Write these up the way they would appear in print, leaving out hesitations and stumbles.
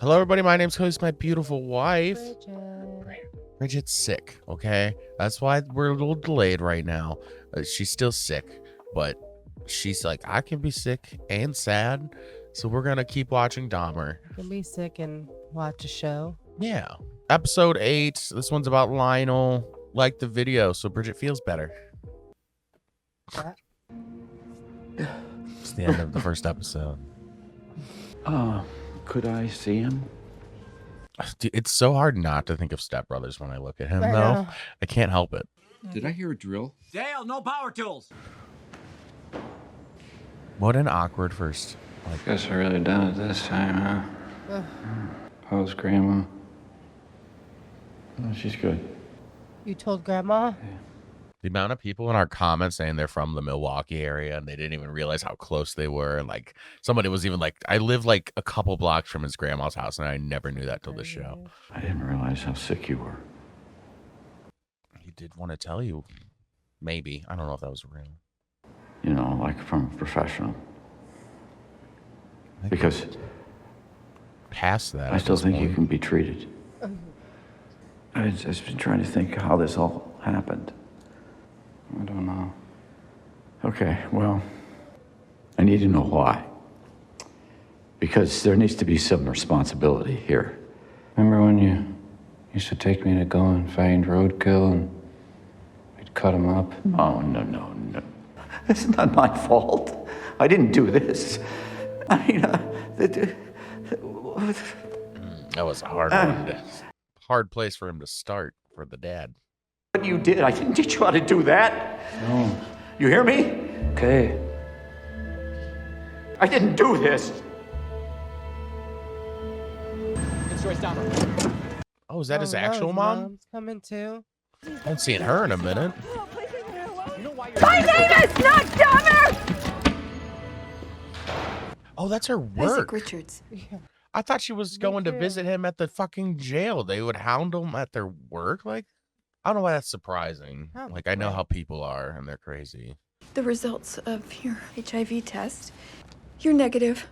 Hello, everybody. My name's Cody. My beautiful wife. Bridget's sick, okay? That's why we're a little delayed right now. She's still sick, but she's like, I can be sick and sad, so we're going to keep watching Dahmer. You can be sick and watch a show. Yeah. Episode 8. This one's about Lionel. Like the video so Bridget feels better. It's the end of the first episode. Could I see him? Dude, it's so hard not to think of Step Brothers when I look at him, I though. know. I can't help it. Did I hear a drill? Dale, no power tools. What an awkward first. Like, Guess I really done it this time, huh? How's Grandma? Oh, she's good. You told Grandma? the amount of people in our comments saying they're from the Milwaukee area and they didn't even realize how close they were. And like somebody was even like, I live like a couple blocks from his grandma's house, and I never knew that till the show. I didn't realize how sick you were. He did want to tell you. Maybe. I don't know if that was real. You know, like from a professional. Because past that, I still think you can be treated. I've just been trying to think how this all happened. I don't know. Okay, well, I need to know why. Because there needs to be some responsibility here. Remember when you used to take me to go and find roadkill and we'd cut him up? Oh, no. It's not my fault. I didn't do this. I mean, that was a hard one. Hard place for him to start for the dad. What you did, I didn't teach you how to do that. No. You hear me? Okay. I didn't do this. It's Joyce Dahmer. Oh, is that his no, actual his mom? mom's coming too. I haven't seen her in a minute. My name is not Dahmer! Oh, that's her work. Isaac Richards. I thought she was going to visit him at the fucking jail. They would hound him at their work. Like, I don't know why that's surprising. Like, I know how people are, and they're crazy. The results of your HIV test. You're negative.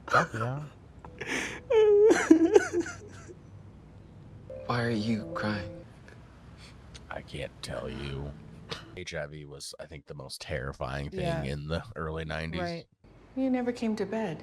Fuck yeah. Why are you crying? I can't tell you. HIV was, I think, the most terrifying thing Yeah. in the early 90s. Right. You never came to bed.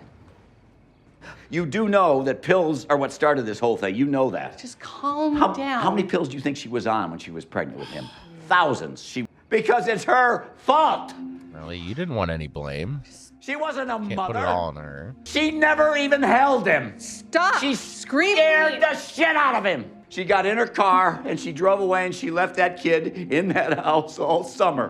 You do know that pills are what started this whole thing. You know that. Just calm down. How many pills do you think she was on when she was pregnant with him? Thousands. Because it's her fault. Really? You didn't want any blame. She wasn't a Can't mother. put it all on her. She never even held him. Stop She screaming. scared the shit out of him. She got in her car and she drove away and she left that kid in that house all summer.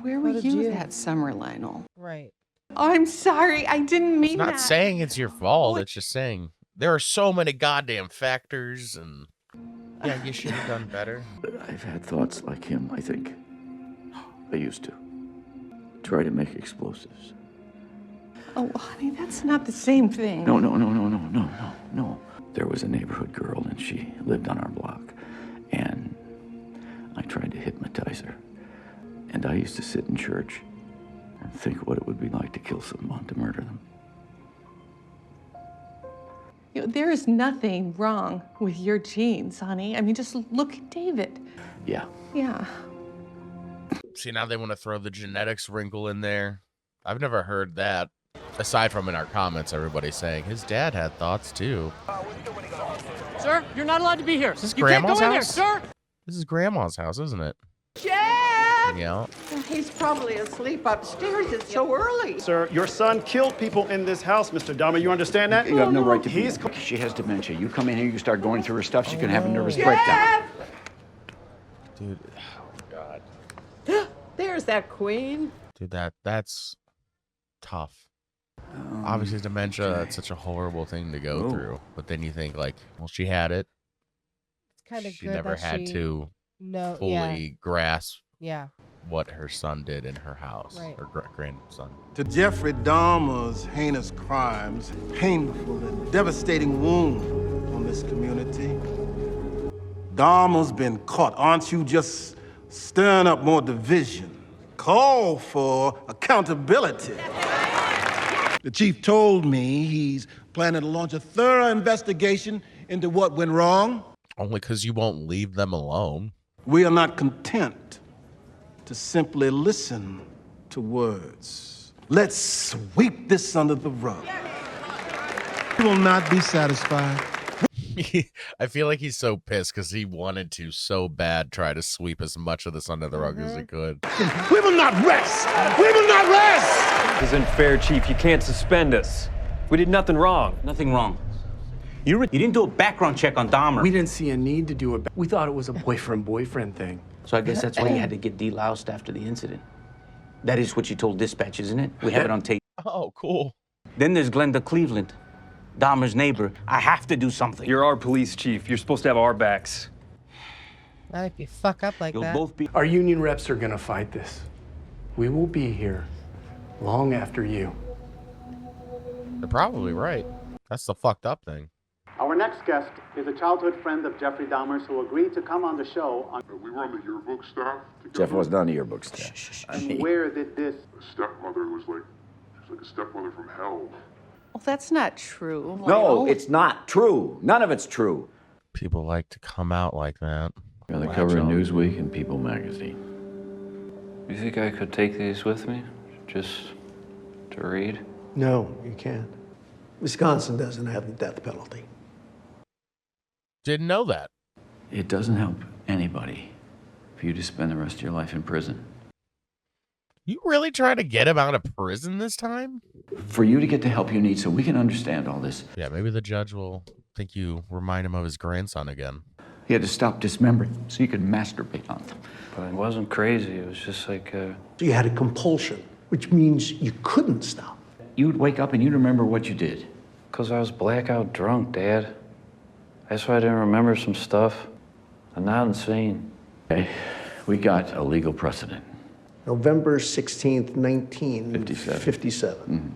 Where were What did you you- that summer, Lionel? Right. Oh, I'm sorry. I didn't mean It's not that. saying it's your fault. Oh, It's just saying there are so many goddamn factors, and yeah, you should have done better. But I've had thoughts like him, I think. I used to. Try to make explosives. Oh, honey, that's not the same thing. No. There was a neighborhood girl, and she lived on our block. And I tried to hypnotize her. And I used to sit in church and think what it would be like to kill someone, to murder them. You know, there is nothing wrong with your genes, honey. I mean, just look at David. Yeah. Yeah. See, now they want to throw the genetics wrinkle in there. I've never heard that. Aside from in our comments, everybody's saying his dad had thoughts too. Sir, you're not allowed to be here. Is this You can't Grandma's go in there, house? sir. This is Grandma's house, isn't it? Jeff! Yeah. He's probably asleep upstairs. It's so early. Sir, your son killed people in this house, Mr. Dahmer. You understand that? You have no right to be. He's She has dementia. You come in here, you start going through her stuff, she can have a nervous breakdown. Dude, oh God. There's that queen. Dude, that's tough. Obviously, dementia, that's such a horrible thing to go through. But then you think, like, well, she had it. It's kind of She good never that had she to fully grasp Yeah. what her son did in her house, Right. her grandson. To Jeffrey Dahmer's heinous crimes, painful and devastating wound on this community. Dahmer's been caught. Aren't you just stirring up more division? Call for accountability. The chief told me he's planning to launch a thorough investigation into what went wrong. Only because you won't leave them alone. We are not content to simply listen to words. Let's sweep this under the rug. We will not be satisfied. I feel like he's so pissed because he wanted to so bad try to sweep as much of this under the rug as he could. We will not rest. We will not rest. This isn't fair, Chief. You can't suspend us. We did nothing wrong. Nothing wrong. You didn't do a background check on Dahmer. We didn't see a need to do it. We thought it was a boyfriend thing. So I guess that's why you had to get deloused after the incident. That is what you told dispatch, isn't it? We have it on tape. Oh, cool. Then there's Glenda Cleveland, Dahmer's neighbor. I have to do something. You're our police chief. You're supposed to have our backs. Not if you fuck up like You'll that. both be. Our union reps are gonna fight this. We will be here long after you. They're probably right. That's the fucked up thing. Our next guest is a childhood friend of Jeffrey Dahmer's who agreed to come on the show. We were on the yearbook staff together. Jeff wasn't on the yearbook staff. And where did this Stepmother was like, she was like a stepmother from hell. Well, that's not true. No, it's not true. None of it's true. People like to come out like that. On the cover of Newsweek and People magazine. You think I could take these with me? Just to read? No, you can't. Wisconsin doesn't have the death penalty. Didn't know that. It doesn't help anybody for you to spend the rest of your life in prison. You really trying to get him out of prison this time? For you to get the help you need so we can understand all this. Yeah, maybe the judge will think you remind him of his grandson again. You had to stop dismembering so you could masturbate on them. But it wasn't crazy. It was just like, So you had a compulsion, which means you couldn't stop. You'd wake up and you'd remember what you did. because I was blackout drunk, Dad. That's why I didn't remember some stuff. I'm not insane. Okay, we got a legal precedent. November 16th, 1957.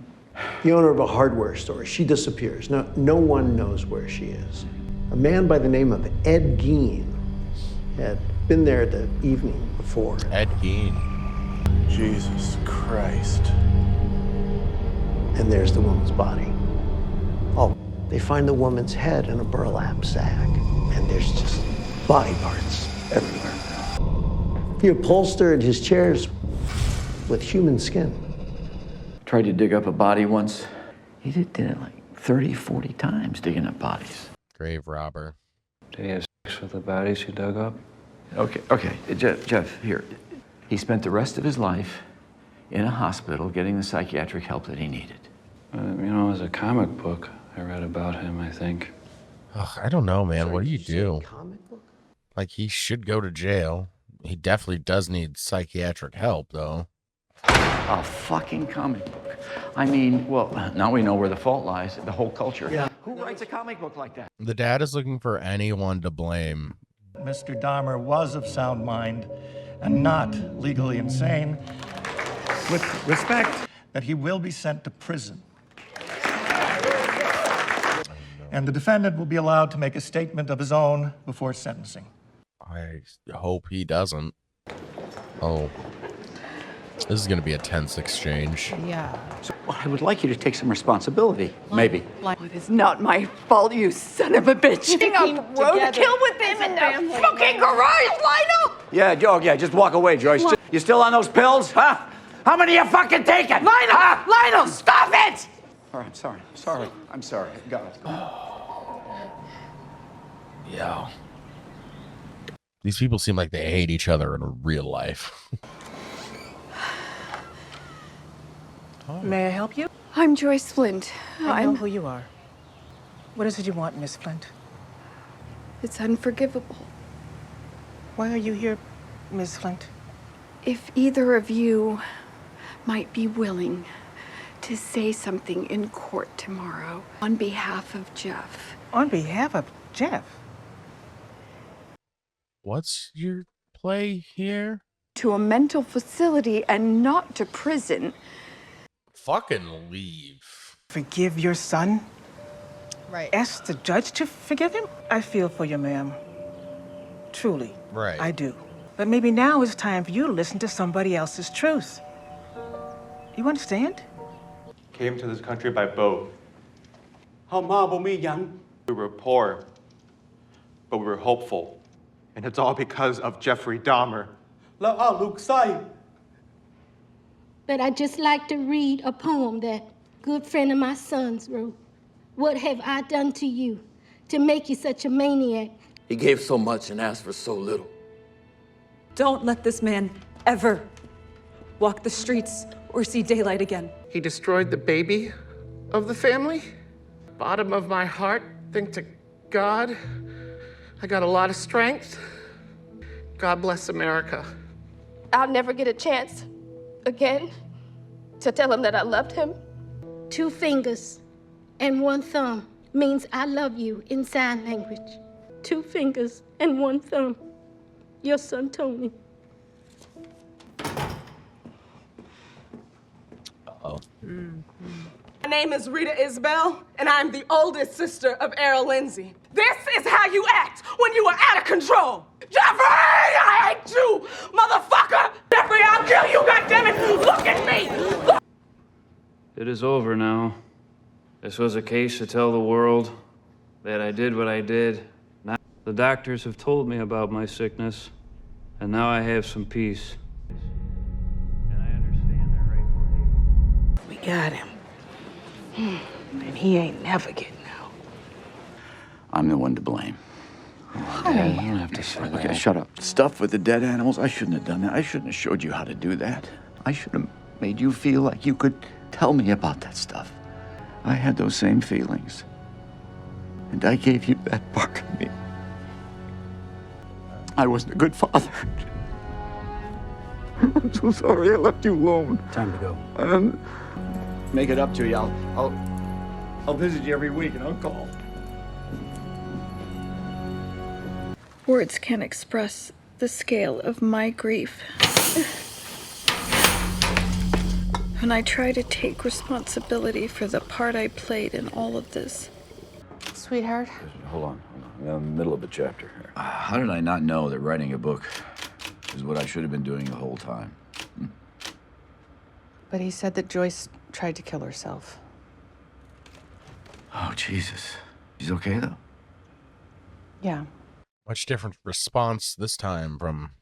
The owner of a hardware store, she disappears. No one knows where she is. A man by the name of Ed Gein had been there the evening before. Ed Gein. Jesus Christ. And there's the woman's body. Oh, they find the woman's head in a burlap sack, and there's just body parts everywhere. He upholstered his chairs with human skin. Tried to dig up a body once. He did it like 30, 40 times digging up bodies. Grave robber. Did he have sex with the bodies he dug up? Okay, Jeff, here. He spent the rest of his life in a hospital getting the psychiatric help that he needed. As a comic book I read about him, I think. Ugh, I don't know, man. What do you do? Like, he should go to jail. He definitely does need psychiatric help, though. A fucking comic book. I mean, well, now we know where the fault lies, the whole culture. Yeah. Who writes a comic book like that? The dad is looking for anyone to blame. Mr. Dahmer was of sound mind and not legally insane. With respect, that he will be sent to prison. And the defendant will be allowed to make a statement of his own before sentencing. I hope he doesn't. Oh. This is going to be a tense exchange. Yeah. So, well, I would like you to take some responsibility, maybe. It is not my fault, you son of a bitch. Being a roadkill with them in the fucking garage, Lionel! Yeah, just walk away, Joyce. You still on those pills, huh? How many you fucking taking? Lionel! Huh? Lionel, stop it! All right, I'm sorry. Got it. Yeah. These people seem like they hate each other in real life. May I help you? I'm Joyce Flint. I know who you are. What is it you want, Miss Flint? It's unforgivable. Why are you here, Miss Flint? If either of you might be willing to say something in court tomorrow on behalf of Jeff. On behalf of Jeff? What's your play here? To a mental facility and not to prison. Fucking leave. Forgive your son? Right. Ask the judge to forgive him? I feel for you, ma'am. Truly. Right. I do. But maybe now it's time for you to listen to somebody else's truth. You understand? came to this country by boat. เฮามาบ่มีหยัง We were poor, but we were hopeful. And it's all because of Jeffrey Dahmer. แล้วเอาลูกไส้ But I'd just like to read a poem that a good friend of my son's wrote. What have I done to you to make you such a maniac? He gave so much and asked for so little. Don't let this man ever walk the streets or see daylight again. He destroyed the baby of the family. Bottom of my heart, think to God, I got a lot of strength. God bless America. I'll never get a chance again to tell him that I loved him. 2 fingers and 1 thumb means I love you in sign language. 2 fingers and 1 thumb. Your son, Tony. Uh-oh. My name is Rita Isbell, and I'm the oldest sister of Errol Lindsay. This is how you act when you are out of control. Jeffrey, I hate you, motherfucker! Jeffrey, I'll kill you, goddammit! Look at me! It is over now. This was a case to tell the world that I did what I did. Now, the doctors have told me about my sickness, and now I have some peace. We got him. And he ain't never getting out. I'm the one to blame. Honey. You don't have to say that. Okay, shut up. Stuff with the dead animals, I shouldn't have done that. I shouldn't have showed you how to do that. I should have made you feel like you could tell me about that stuff. I had those same feelings. And I gave you that part of me. I wasn't a good father. I'm so sorry I left you alone. Time to go. Make it up to you. I'll visit you every week and I'll call. Words can't express the scale of my grief. And I try to take responsibility for the part I played in all of this. Sweetheart. Hold on. I'm in the middle of a chapter here. How did I not know that writing a book is what I should have been doing the whole time? But he said that Joyce tried to kill herself. Oh, Jesus. She's okay, though? Yeah. Much different response this time from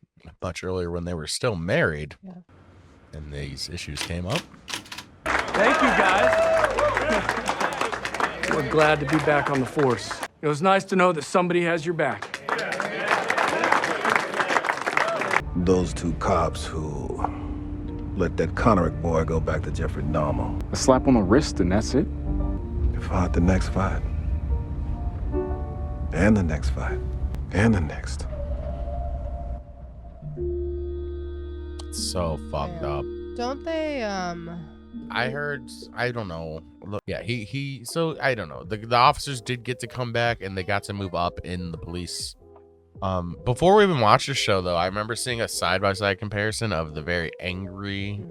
much earlier when they were still married. Yeah. And these issues came up. Thank you, guys. We're glad to be back on the force. It was nice to know that somebody has your back. Those 2 cops who let that Conorick boy go back to Jeffrey Dahmer. A slap on the wrist and that's it? They fought the next fight. And the next fight. And the next. It's so fucked up. Don't they, I heard, I don't know. Look, yeah, so I don't know. The officers did get to come back and they got to move up in the police. Before we even watched the show, though, I remember seeing a side-by-side comparison of the very angry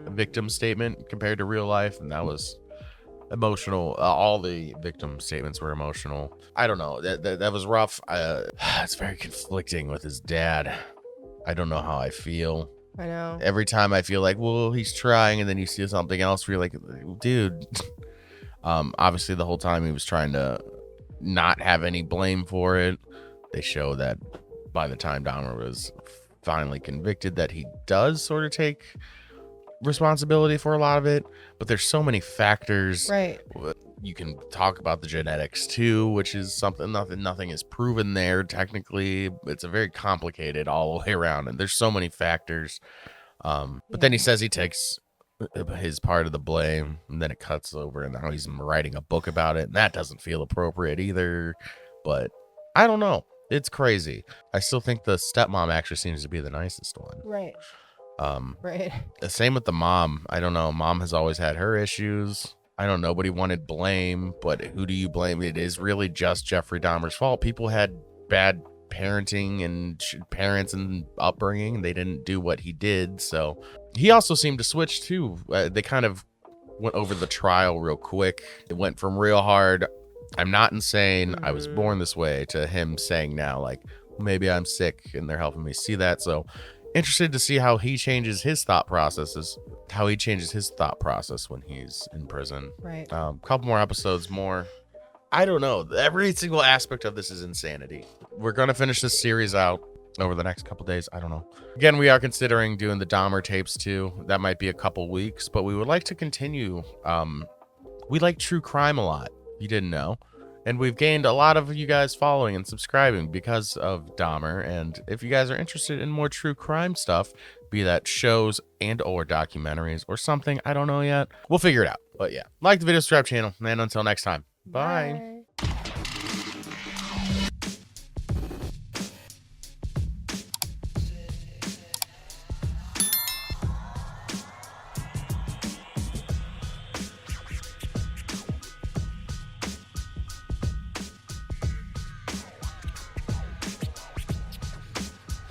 victim statement compared to real life, and that was emotional. All the victim statements were emotional. I don't know. That was rough. It's very conflicting with his dad. I don't know how I feel. I know. Every time I feel like, well, he's trying, and then you see something else where you're like, dude. Obviously, the whole time he was trying to not have any blame for it. They show that by the time Dahmer was finally convicted that he does sort of take responsibility for a lot of it, but there's so many factors. Right. You can talk about the genetics too, which is something nothing is proven there technically. It's a very complicated all the way around, and there's so many factors. But then he says he takes his part of the blame, and then it cuts over and now he's writing a book about it, and that doesn't feel appropriate either. But I don't know. It's crazy. I still think the stepmom actually seems to be the nicest one. Right. Right. The same with the mom. I don't know. Mom has always had her issues. I don't know. Nobody wanted blame, but who do you blame? It is really just Jeffrey Dahmer's fault. People had bad parenting and parents and upbringing. They didn't do what he did. So he also seemed to switch too. They kind of went over the trial real quick. It went from real hard, I'm not insane, I was born this way, to him saying now, like, maybe I'm sick and they're helping me see that. So interested to see how he changes his thought processes, when he's in prison. Right. Couple more episodes more. I don't know. Every single aspect of this is insanity. We're going to finish this series out over the next couple days. I don't know. Again, we are considering doing the Dahmer tapes too. That might be a couple weeks, but we would like to continue. We like true crime a lot. You didn't know. And we've gained a lot of you guys following and subscribing because of Dahmer. And if you guys are interested in more true crime stuff, be that shows and or documentaries or something, I don't know yet. We'll figure it out. But yeah, like the video, subscribe channel, and until next time, bye.